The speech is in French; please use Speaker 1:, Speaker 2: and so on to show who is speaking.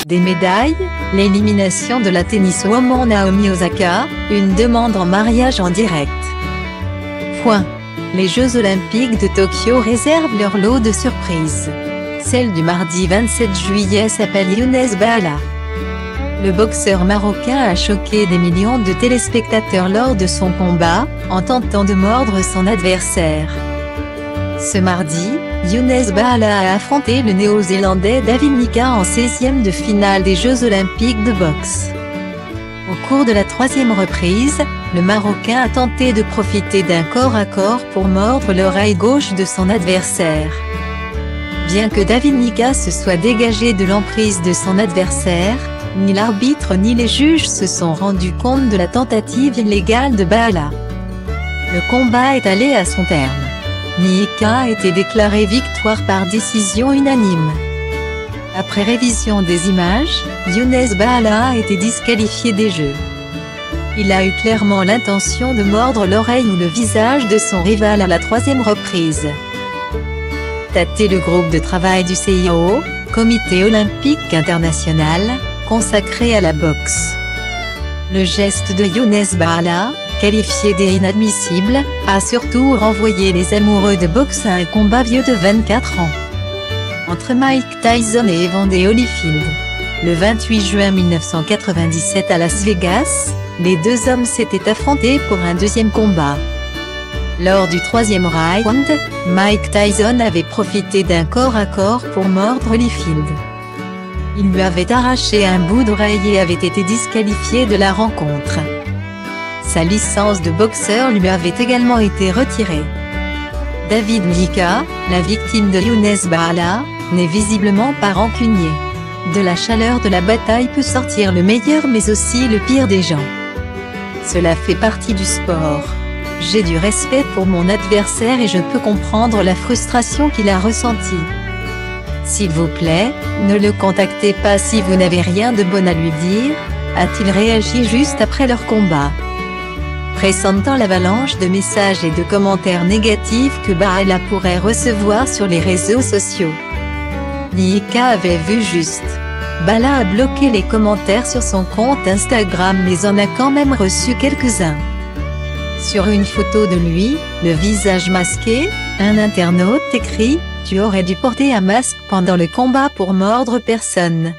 Speaker 1: Des médailles, l'élimination de la tenniswoman Naomi Osaka, une demande en mariage en direct. Les Jeux Olympiques de Tokyo réservent leur lot de surprises. Celle du mardi 27 juillet s'appelle Younes Baala. Le boxeur marocain a choqué des millions de téléspectateurs lors de son combat, en tentant de mordre son adversaire. Ce mardi, Younes Baala a affronté le Néo-Zélandais David Nyika en 16e de finale des Jeux Olympiques de boxe. Au cours de la troisième reprise, le Marocain a tenté de profiter d'un corps-à-corps pour mordre l'oreille gauche de son adversaire. Bien que David Nyika se soit dégagé de l'emprise de son adversaire, ni l'arbitre ni les juges se sont rendus compte de la tentative illégale de Baala. Le combat est allé à son terme. Nyika a été déclaré victoire par décision unanime. Après révision des images, Younes Baala a été disqualifié des Jeux. Il a eu clairement l'intention de mordre l'oreille ou le visage de son rival à la troisième reprise. Tâter le groupe de travail du CIO, Comité olympique international, consacré à la boxe. Le geste de Younes Baala, qualifié d'inadmissible, a surtout renvoyé les amoureux de boxe à un combat vieux de 24 ans. Entre Mike Tyson et Evander Holyfield. Le 28 juin 1997 à Las Vegas, les deux hommes s'étaient affrontés pour un deuxième combat. Lors du troisième round, Mike Tyson avait profité d'un corps-à-corps pour mordre Holyfield. Il lui avait arraché un bout d'oreille et avait été disqualifié de la rencontre. Sa licence de boxeur lui avait également été retirée. David Nyika, la victime de Younes Baala, n'est visiblement pas rancunier. De la chaleur de la bataille peut sortir le meilleur mais aussi le pire des gens. Cela fait partie du sport. J'ai du respect pour mon adversaire et je peux comprendre la frustration qu'il a ressentie. S'il vous plaît, ne le contactez pas si vous n'avez rien de bon à lui dire, a-t-il réagi juste après leur combat. Pressentant l'avalanche de messages et de commentaires négatifs que Baala pourrait recevoir sur les réseaux sociaux. Nyika avait vu juste. Baala a bloqué les commentaires sur son compte Instagram mais en a quand même reçu quelques-uns. Sur une photo de lui, le visage masqué, un internaute écrit « Tu aurais dû porter un masque pendant le combat pour mordre personne. »